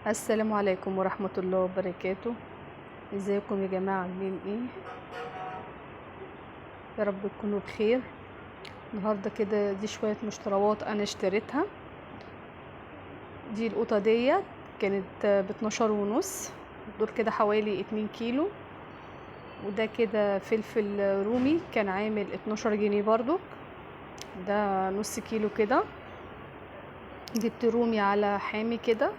السلام عليكم ورحمة الله وبركاته. ازيكم يا جماعة، عاملين ايه؟ يا رب تكونوا بخير. النهاردة كده دي شوية مشتروات انا اشتريتها. دي القطة ديت كانت ب12.5، دول كده حوالي 2 كيلو. وده كده فلفل رومي كان عامل 12 جنيه برضو، ده نص كيلو كده. جبت رومي على حامي كده.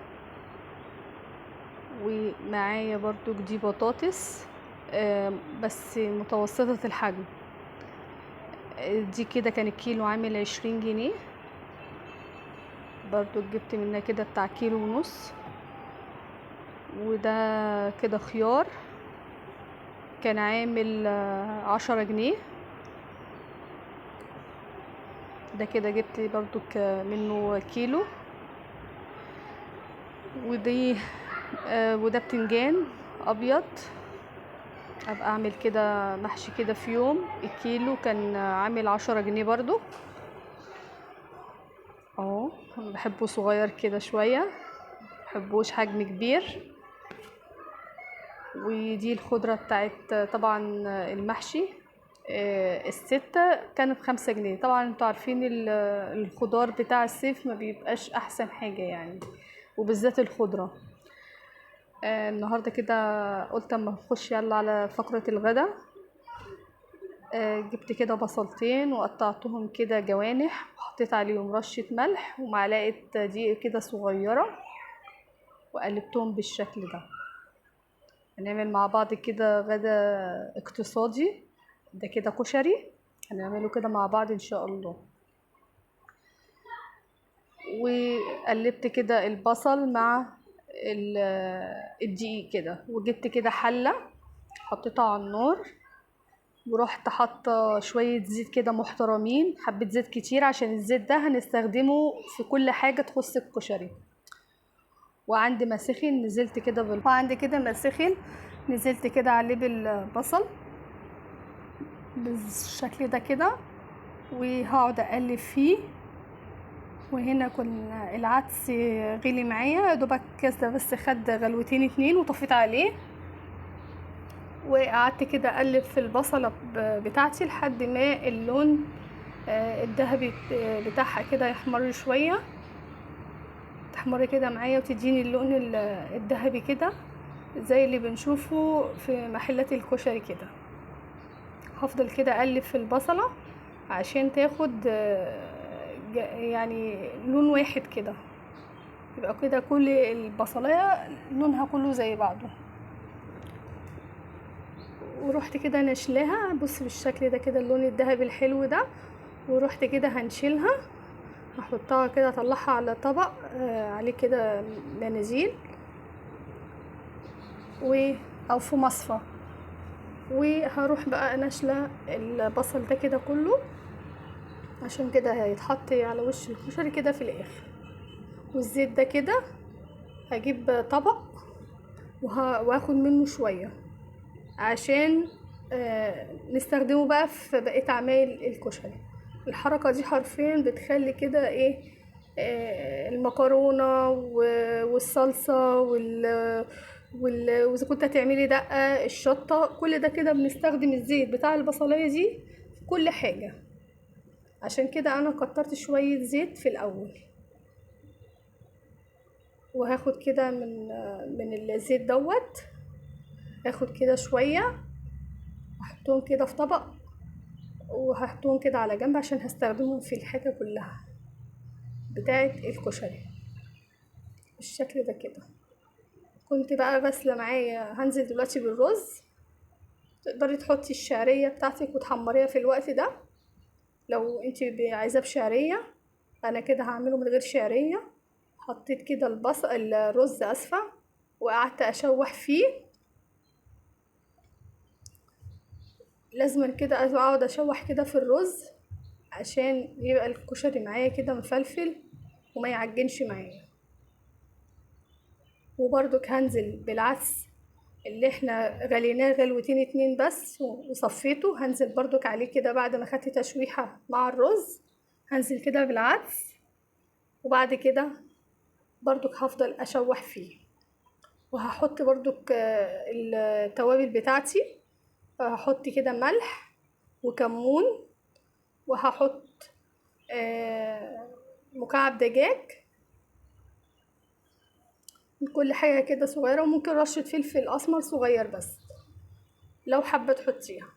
ومعايا برضو دي بطاطس بس متوسطة الحجم. دي كده كان الكيلو عامل 20 جنيه، برضو جبت منها كده بتاع كيلو ونص. وده كده خيار كان عامل 10 جنيه. ده كده جبت برضو منه كيلو. ودي وده بتنجان ابيض، ابقى اعمل كده محشي كده في يوم. الكيلو كان عامل 10 جنيه برضو اهو. بحبه صغير كده شوية، مبحبوش حجم كبير. ودي الخضرة بتاعت طبعا المحشي، الستة كانت ب5 جنيه. طبعا انتوا عارفين الخضار بتاع الصيف ما بيبقاش احسن حاجة يعني، وبالذات الخضرة. النهاردة كده قلت اما نخش يلا على فقرة الغدا. جبت كده بصلتين وقطعتهم كده جوانح، وحطيت عليهم رشة ملح ومعلقة دقيق كده صغيرة، وقلبتهم بالشكل ده. هنعمل مع بعض كده غدا اقتصادي، ده كده كشري هنعمله كده مع بعض ان شاء الله. وقلبت كده البصل مع الدقيق كده، وجبت كده حلة حطيتها على النار، ورحت حاطه شويه زيت كده محترمين، حبيت زيت كتير عشان الزيت ده هنستخدمه في كل حاجه تخص الكشري. وعندي مسخن نزلت كده وعندي كده مسخن نزلت كده عليه بالبصل بالشكل ده كده، وهقعد اقلب فيه. وهنا كنا العدس غلي معايا دوبك كده، بس خد غلوتين 2 وطفيت عليه. وقعدت كده اقلب في البصله بتاعتي لحد ما اللون الذهبي بتاعها كده يحمر شويه، تحمر كده معايا وتديني اللون الذهبي كده زي اللي بنشوفه في محلات الكشري كده. هفضل كده اقلب في البصله عشان تاخد يعني لون واحد كده، يبقى كده كل البصلايه لونها كله زي بعضه. ورحت كده نشلاها، بص بالشكل ده كده اللون الذهبي الحلو ده. ورحت كده هنشيلها، هحطها كده اطلعها على طبق عليه كده مناديل او في مصفى. وهروح بقى نشله البصل ده كده كله، عشان كده هيتحط على وش الكشري كده في الاخر. والزيت ده كده هجيب طبق واخد منه شويه عشان نستخدمه بقى في بقية اعمال الكشري. الحركة دي حرفيا بتخلي كده ايه المكرونة والصلصة واذا كنت هتعملي دقة الشطة، كل ده كده بنستخدم الزيت بتاع البصلية دي في كل حاجة. عشان كده انا كترت شوية زيت في الاول. وهاخد كده من الزيت دوت، هاخد كده شوية احطهم كده في طبق، وهحطهم كده على جنب عشان هستخدمهم في الحاجة كلها بتاعة الكشري بالشكل ده كده. كنت بقى غاسلة معايا، هنزل دلوقتي بالرز. تقدري تحطي الشعرية بتاعتك وتحمريها في الوقت ده لو انتي عايزاه بشعرية. انا كده هعمله من غير شعرية. حطيت كده الرز اسفة، وقعدت اشوح فيه. لازم كده اقعد اشوح كده في الرز عشان يبقى الكشري معايا كده مفلفل وما يعجنش معايا. وبرضك هنزل بالعدس اللي احنا غليناه غلوتين 2 بس وصفيته، هنزل برضك عليه كده بعد ما خدت تشويحة مع الرز. هنزل كده بالعدس، وبعد كده برضك هفضل اشوح فيه وهحط برضو التوابل بتاعتي. هحط كده ملح وكمون، وهحط مكعب دجاج، كل حاجة كده صغيرة، وممكن رشة فلفل أسمر صغير بس لو حابة تحطيها.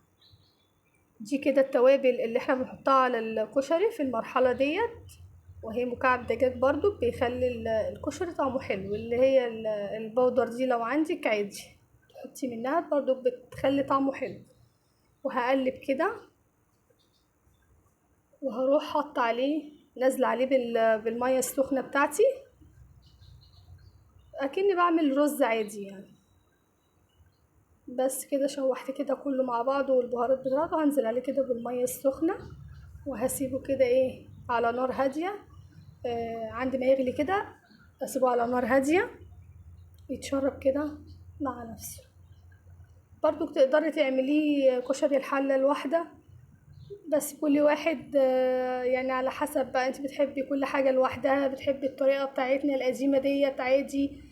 دي كده التوابل اللي احنا بنحطها على الكشري في المرحلة ديت، وهي مكعب دجاج برضو بيخلي الكشري طعمه حلو. اللي هي البودر دي لو عندك عادي تحطي منها برضو بتخلي طعمه حلو. وهقلب كده، وهروح حط عليه نازله عليه بالميه السخنه بتاعتي، اكني بعمل رز عادي يعني. بس كده شوحت كده كله مع بعضه والبهارات بتاعته، هنزل عليه كده بالميه السخنه، وهسيبه كده ايه على نار هاديه. عند ما يغلي كده اسيبه على نار هاديه يتشرب كده مع نفسه. برضو تقدري تعمليه كشري الحله الواحده، بس كل واحد يعني على حسب بقى انت بتحبي كل حاجة لوحدها، بتحبي الطريقة بتاعتنا القديمة ديت عادي،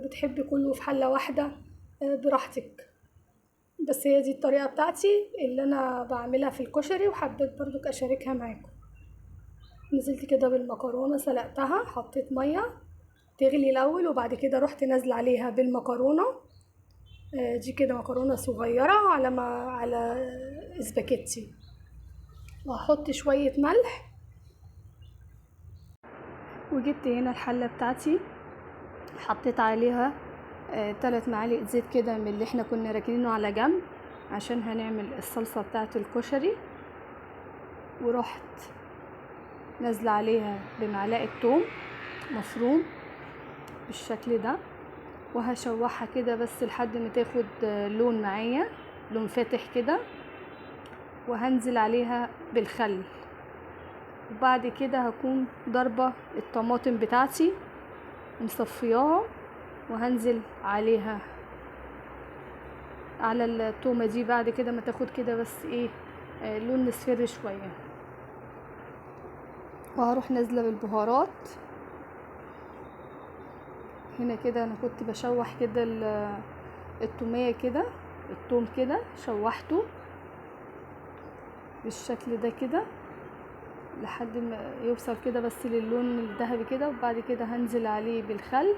بتحبي كله في حلة واحدة، براحتك. بس هي دي الطريقة بتاعتي اللي انا بعملها في الكشري، وحبيت برضو اشاركها معاكم. نزلت كده بالمكرونة سلقتها، حطيت مية تغلي الاول، وبعد كده رحت نازلة عليها بالمكرونة. دي كده مكرونة صغيرة على اسباجيتي. وهحط شوية ملح، وجبت هنا الحلة بتاعتي حطيت عليها 3 معالق زيت كده من اللي احنا كنا راكنينه على جنب عشان هنعمل الصلصة بتاعة الكشري. ورحت نازلة عليها بمعلقة توم مفروم بالشكل ده، وهشوحها كده بس لحد ما تاخد لون معايا، لون فاتح كده. وهنزل عليها بالخل، وبعد كده هكون ضربة الطماطم بتاعتي مصفياها، وهنزل عليها على التومة دي بعد كده ما تاخد كده بس ايه لون مصفر شوية. وهروح نازلة بالبهارات. هنا كده انا كنت بشوح كده التومية كده، التوم كده شوحته بالشكل ده كده لحد ما يوصل كده بس للون الذهبي كده، وبعد كده هنزل عليه بالخل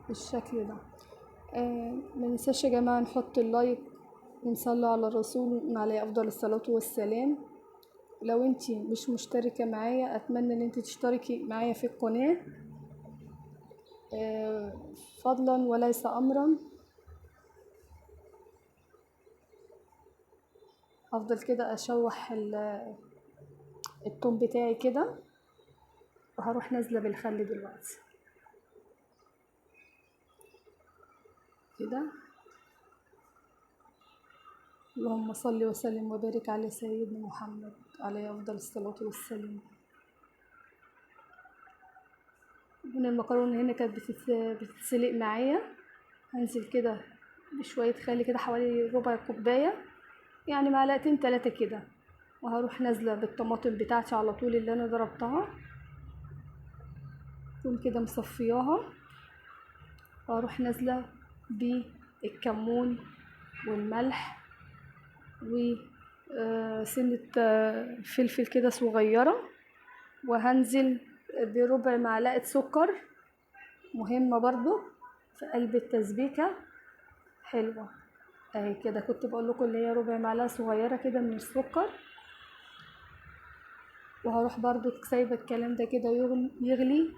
بالشكل ده. ما ننساش يا جماعة نحط اللايك ونصلي على الرسول عليه افضل الصلاة والسلام. لو انتي مش مشتركة معايا اتمنى ان انتي تشتركي معايا في القناة، فضلا وليس امرا. افضل كده اشوح التوم بتاعي كده، وهروح نازلة بالخل دلوقتي كده. اللهم صل وسلم وبارك على سيدنا محمد عليه افضل الصلاة والسلام. هنا المكرونة هنا كانت بتتسلق معايا، هنزل كده بشوية خل كده حوالي ربع كوباية، يعني معلقتين 3 كده. وهروح نازلة بالطماطم بتاعتي على طول اللي انا ضربتها، اكون كده مصفياها. وهروح نازلة بالكمون والملح وسنة فلفل كده صغيرة. وهنزل بربع معلقة سكر مهمة برضو في قلب التسبيكة حلوة اهي كده. كنت بقول لكم اللي هي ربع معلقة صغيرة كده من السكر. وهروح برضو سايبة الكلام ده كده يغلي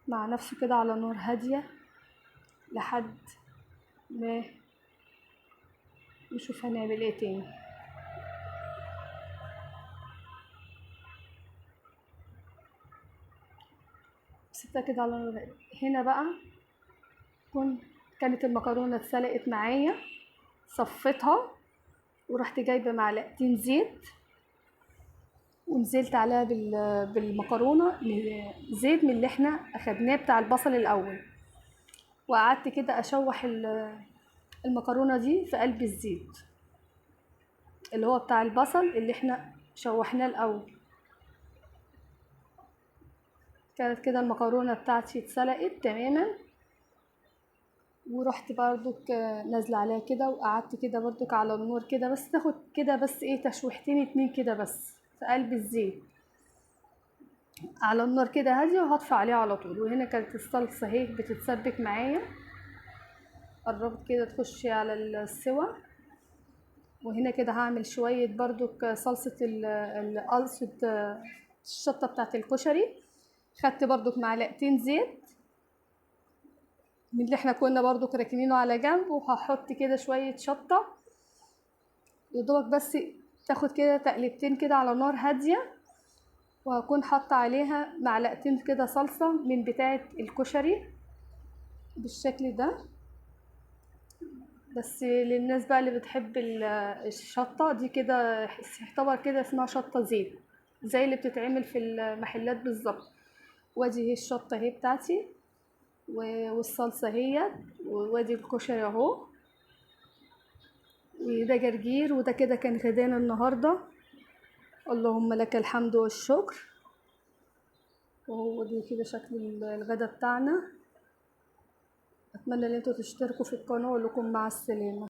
مع نفسه كده على نار هادية لحد ما نشوف هنعمل ايه تاني. سبتها كده على نار هادية. هنا بقى كانت المكرونة اتسلقت معايا، صفيتها ورحت جايبة معلقتين زيت ونزلت عليها بالمكرونة زيت من اللي احنا اخدناه بتاع البصل الاول. وقعدت كده اشوح المكرونة دي في قلب الزيت اللي هو بتاع البصل اللي احنا شوحناه الاول. كانت كده المكرونة بتاعتي اتسلقت تماما، ورحت برضك نازلة عليها كده، وقعدت كده برضك على النار كده بس تاخد كده بس ايه تشويحتين اتنين كده بس في قلب الزيت على النار كده هادية، وهطفي عليها على طول. وهنا كانت الصلصة اهي بتتسبك معايا، قربت كده تخش على السوا. وهنا كده هعمل شوية برضك صلصة قلصة الشطة بتاعت الكشري. خدت برضك معلقتين زيت من اللي احنا كنا برضك راكنينه على جنب، وهحط كده شوية شطة يدوبك بس تاخد كده تقلبتين كده على نار هادية. وهكون حاطة عليها معلقتين كده صلصة من بتاعة الكشري بالشكل ده. بس للناس بقى اللي بتحب الشطة دي كده يعتبر كده اسمها شطة زيت، زي اللي بتتعمل في المحلات بالظبط. وادي هي الشطة اهي بتاعتي والصلصة اهي، وادي الكشري اهو، وده جرجير. وده كده كان غدانا النهاردة، اللهم لك الحمد والشكر. وهو دي كده شكل الغدا بتاعنا. اتمنى ان انتوا تشتركوا في القناة، ولكم مع السلامة.